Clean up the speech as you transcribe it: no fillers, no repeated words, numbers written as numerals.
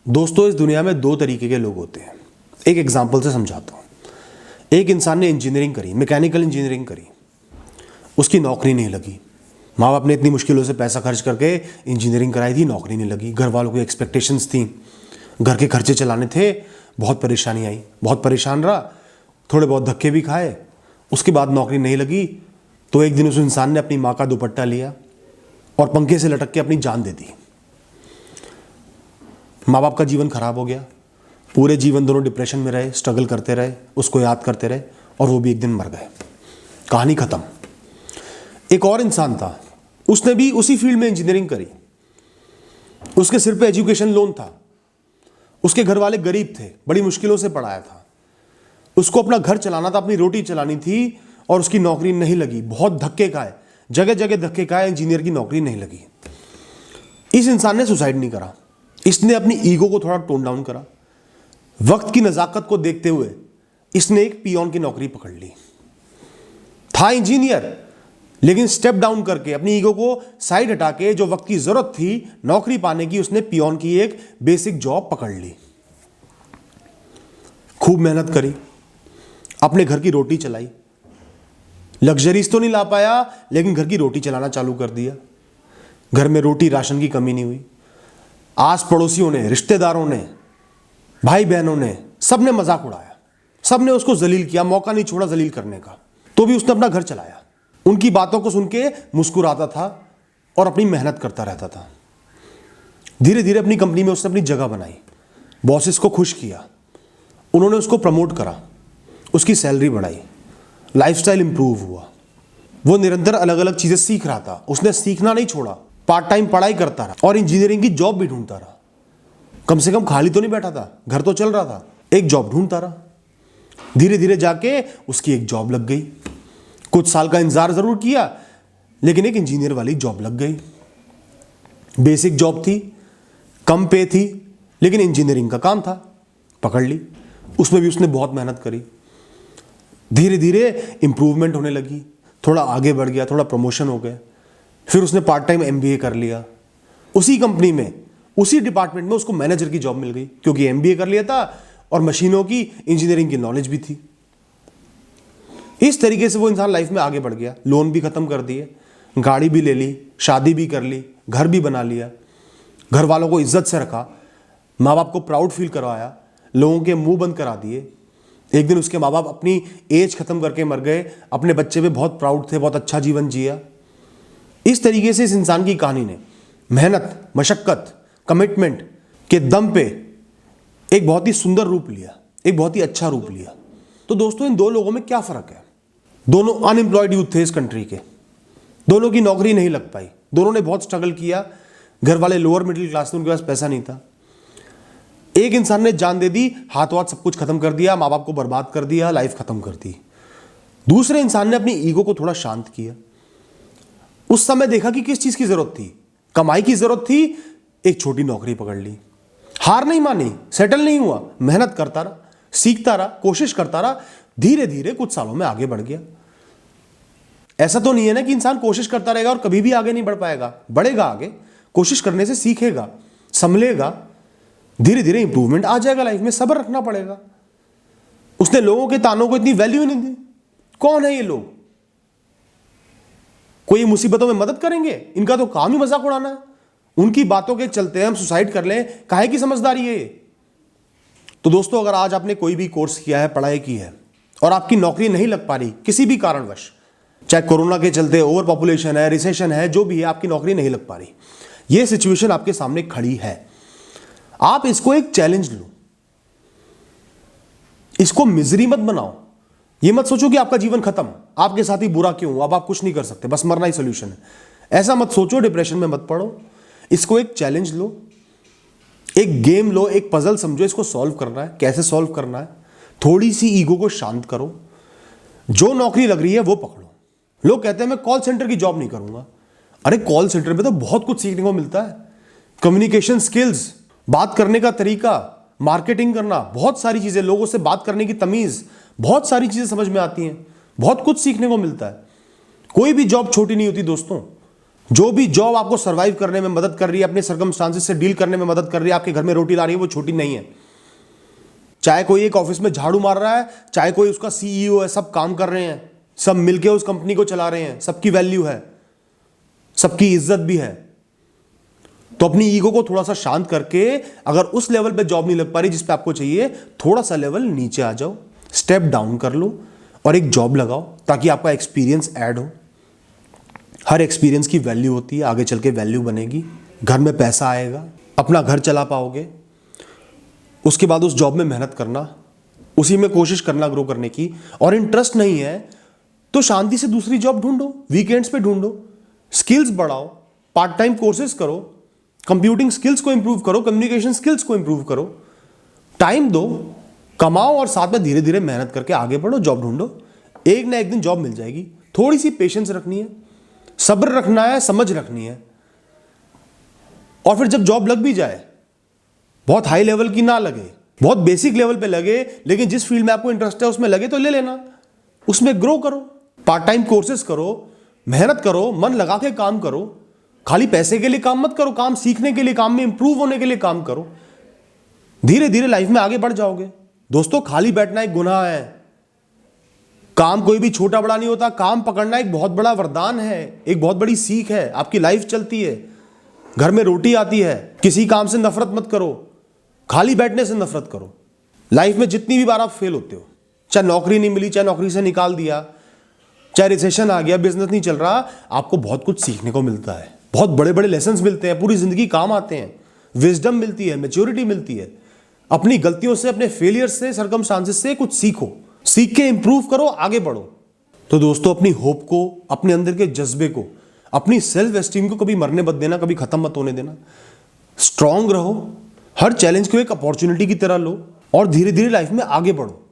दोस्तों, इस दुनिया में दो तरीके के लोग होते हैं। एक एग्जाम्पल से समझाता हूँ। एक इंसान ने इंजीनियरिंग करी, मैकेनिकल इंजीनियरिंग करी, उसकी नौकरी नहीं लगी। माँ बाप ने इतनी मुश्किलों से पैसा खर्च करके इंजीनियरिंग कराई थी, नौकरी नहीं लगी। घर वालों की एक्सपेक्टेशंस थी, घर के खर्चे चलाने थे, बहुत परेशानी आई, बहुत परेशान रहा, थोड़े बहुत धक्के भी खाए। उसके बाद नौकरी नहीं लगी तो एक दिन उस इंसान ने अपनी माँ का दुपट्टा लिया और पंखे से लटक के अपनी जान दे दी। माँ बाप का जीवन खराब हो गया, पूरे जीवन दोनों डिप्रेशन में रहे, स्ट्रगल करते रहे, उसको याद करते रहे और वो भी एक दिन मर गए। कहानी खत्म। एक और इंसान था, उसने भी उसी फील्ड में इंजीनियरिंग करी, उसके सिर पे एजुकेशन लोन था, उसके घर वाले गरीब थे, बड़ी मुश्किलों से पढ़ाया था, उसको अपना घर चलाना था, अपनी रोटी चलानी थी और उसकी नौकरी नहीं लगी। बहुत धक्के खाए, जगह जगह धक्के खाए, इंजीनियर की नौकरी नहीं लगी। इस इंसान ने सुसाइड नहीं करा, इसने अपनी ईगो को थोड़ा टोन डाउन करा। वक्त की नजाकत को देखते हुए इसने एक पियोन की नौकरी पकड़ ली। था इंजीनियर, लेकिन स्टेप डाउन करके अपनी ईगो को साइड हटा के जो वक्त की जरूरत थी नौकरी पाने की, उसने पियोन की एक बेसिक जॉब पकड़ ली। खूब मेहनत करी, अपने घर की रोटी चलाई। लग्जरीज तो नहीं ला पाया, लेकिन घर की रोटी चलाना चालू कर दिया। घर में रोटी राशन की कमी नहीं हुई। आस पड़ोसियों ने, रिश्तेदारों ने, भाई बहनों ने, सबने मजाक उड़ाया, सबने उसको जलील किया, मौका नहीं छोड़ा जलील करने का, तो भी उसने अपना घर चलाया। उनकी बातों को सुन के मुस्कुराता था और अपनी मेहनत करता रहता था। धीरे धीरे अपनी कंपनी में उसने अपनी जगह बनाई, बॉसेस को खुश किया, उन्होंने उसको प्रमोट करा, उसकी सैलरी बढ़ाई, लाइफस्टाइल इंप्रूव हुआ। वो निरंतर अलग अलग चीजें सीख रहा था, उसने सीखना नहीं छोड़ा, पार्ट टाइम पढ़ाई करता रहा और इंजीनियरिंग की जॉब भी ढूंढता रहा। कम से कम खाली तो नहीं बैठा था, घर तो चल रहा था, एक जॉब ढूंढता रहा। धीरे धीरे जाके उसकी एक जॉब लग गई। कुछ साल का इंतजार जरूर किया, लेकिन एक इंजीनियर वाली जॉब लग गई। बेसिक जॉब थी, कम पे थी, लेकिन इंजीनियरिंग का काम था, पकड़ ली। उसमें भी उसने बहुत मेहनत करी। धीरे धीरे इंप्रूवमेंट होने लगी, थोड़ा आगे बढ़ गया, थोड़ा प्रमोशन हो गया। फिर उसने पार्ट टाइम एमबीए कर लिया। उसी कंपनी में, उसी डिपार्टमेंट में उसको मैनेजर की जॉब मिल गई, क्योंकि एमबीए कर लिया था और मशीनों की, इंजीनियरिंग की नॉलेज भी थी। इस तरीके से वो इंसान लाइफ में आगे बढ़ गया। लोन भी खत्म कर दिए, गाड़ी भी ले ली, शादी भी कर ली, घर भी बना लिया, घर वालों को इज्जत से रखा, माँ बाप को प्राउड फील करवाया, लोगों के मुंह बंद करा दिए। एक दिन उसके माँ बाप अपनी एज खत्म करके मर गए, अपने बच्चे पे बहुत प्राउड थे, बहुत अच्छा जीवन जिया। इस तरीके से इस इंसान की कहानी ने मेहनत, मशक्कत, कमिटमेंट के दम पे एक बहुत ही सुंदर रूप लिया, एक बहुत ही अच्छा रूप लिया। तो दोस्तों, इन दो लोगों में क्या फर्क है? दोनों अनएम्प्लॉयड यूथ थे इस कंट्री के, दोनों की नौकरी नहीं लग पाई, दोनों ने बहुत स्ट्रगल किया, घर वाले लोअर मिडिल क्लास थे, उनके पास पैसा नहीं था। एक इंसान ने जान दे दी, हाथों हाथ सब कुछ खत्म कर दिया, माँ बाप को बर्बाद कर दिया, लाइफ खत्म कर दी। दूसरे इंसान ने अपनी ईगो को थोड़ा शांत किया। उस समय देखा कि किस चीज की जरूरत थी, कमाई की जरूरत थी, एक छोटी नौकरी पकड़ ली, हार नहीं मानी, सेटल नहीं हुआ, मेहनत करता रहा, सीखता रहा, कोशिश करता रहा। धीरे धीरे कुछ सालों में आगे बढ़ गया। ऐसा तो नहीं है ना कि इंसान कोशिश करता रहेगा और कभी भी आगे नहीं बढ़ पाएगा, बढ़ेगा आगे, कोशिश करने से सीखेगा, संभलेगा, धीरे धीरे इंप्रूवमेंट आ जाएगा लाइफ में। सब्र रखना पड़ेगा। उसने लोगों के तानों को इतनी वैल्यू नहीं दी। कौन है ये लोग? कोई मुसीबतों में मदद करेंगे? इनका तो काम ही मजाक उड़ाना है। उनकी बातों के चलते हम सुसाइड कर लें, काहे की समझदारी है ये? तो दोस्तों, अगर आज आपने कोई भी कोर्स किया है, पढ़ाई की है और आपकी नौकरी नहीं लग पा रही किसी भी कारणवश, चाहे कोरोना के चलते ओवर पॉपुलेशन है, रिसेशन है, जो भी है, आपकी नौकरी नहीं लग पा रही, ये सिचुएशन आपके सामने खड़ी है, आप इसको एक चैलेंज लो, इसको मिजरी मत बनाओ। ये मत सोचो कि आपका जीवन खत्म, आपके साथ ही बुरा क्यों, अब आप कुछ नहीं कर सकते, बस मरना ही सोल्यूशन है। ऐसा मत सोचो, डिप्रेशन में मत पड़ो। इसको एक चैलेंज लो, एक गेम लो, एक पजल समझो, इसको सॉल्व करना है। कैसे सॉल्व करना है? थोड़ी सी ईगो को शांत करो, जो नौकरी लग रही है वो पकड़ो। लोग कहते हैं मैं कॉल सेंटर की जॉब नहीं करूंगा। अरे कॉल सेंटर में तो बहुत कुछ सीखने को मिलता है। कम्युनिकेशन स्किल्स, बात करने का तरीका, मार्केटिंग करना, बहुत सारी चीजें, लोगों से बात करने की तमीज, बहुत सारी चीजें समझ में आती हैं, बहुत कुछ सीखने को मिलता है। कोई भी जॉब छोटी नहीं होती दोस्तों। जो भी जॉब आपको सर्वाइव करने में मदद कर रही है, अपने सर्कमस्टांसेस से डील करने में मदद कर रही है, आपके घर में रोटी ला रही है, वो छोटी नहीं है। चाहे कोई एक ऑफिस में झाड़ू मार रहा है, चाहे कोई उसका सीईओ है, सब काम कर रहे हैं, सब मिलके उस कंपनी को चला रहे हैं, सबकी वैल्यू है, सबकी इज्जत भी है। तो अपनी ईगो को थोड़ा सा शांत करके, अगर उस लेवल पे जॉब नहीं लग पा रही जिस पे आपको चाहिए, थोड़ा सा लेवल नीचे आ जाओ, स्टेप डाउन कर लो और एक जॉब लगाओ, ताकि आपका एक्सपीरियंस ऐड हो। हर एक्सपीरियंस की वैल्यू होती है, आगे चल के वैल्यू बनेगी, घर में पैसा आएगा, अपना घर चला पाओगे। उसके बाद उस जॉब में मेहनत करना, उसी में कोशिश करना ग्रो करने की। और इंटरेस्ट नहीं है तो शांति से दूसरी जॉब ढूंढो, वीकेंड्स पे ढूंढो, स्किल्स बढ़ाओ, पार्ट टाइम कोर्सेज करो, कंप्यूटिंग स्किल्स को इंप्रूव करो, कम्युनिकेशन स्किल्स को इंप्रूव करो, टाइम दो, कमाओ और साथ में धीरे धीरे मेहनत करके आगे बढ़ो, जॉब ढूंढो। एक ना एक दिन जॉब मिल जाएगी। थोड़ी सी पेशेंस रखनी है, सब्र रखना है, समझ रखनी है। और फिर जब जॉब लग भी जाए, बहुत हाई लेवल की ना लगे, बहुत बेसिक लेवल पे लगे, लेकिन जिस फील्ड में आपको इंटरेस्ट है उसमें लगे तो ले लेना, उसमें ग्रो करो, पार्ट टाइम कोर्सेज करो, मेहनत करो, मन लगा के काम करो। खाली पैसे के लिए काम मत करो, काम सीखने के लिए, काम में इंप्रूव होने के लिए काम करो। धीरे धीरे लाइफ में आगे बढ़ जाओगे। दोस्तों, खाली बैठना एक गुनाह है। काम कोई भी छोटा बड़ा नहीं होता। काम पकड़ना एक बहुत बड़ा वरदान है, एक बहुत बड़ी सीख है। आपकी लाइफ चलती है, घर में रोटी आती है। किसी काम से नफरत मत करो, खाली बैठने से नफरत करो। लाइफ में जितनी भी बार आप फेल होते हो, चाहे नौकरी नहीं मिली, चाहे नौकरी से निकाल दिया, चाहे रिसेशन आ गया, बिजनेस नहीं चल रहा, आपको बहुत कुछ सीखने को मिलता है। बहुत बड़े बड़े लेसन्स मिलते हैं, पूरी जिंदगी काम आते हैं, विजडम मिलती है, मैच्योरिटी मिलती है। अपनी गलतियों से, अपने फेलियर से, सर्कमस्टांसेस से कुछ सीखो, सीख के इंप्रूव करो, आगे बढ़ो। तो दोस्तों, अपनी होप को, अपने अंदर के जज्बे को, अपनी सेल्फ एस्टीम को कभी मरने मत देना, कभी खत्म मत होने देना। स्ट्रांग रहो, हर चैलेंज को एक अपॉर्चुनिटी की तरह लो और धीरे धीरे लाइफ में आगे बढ़ो।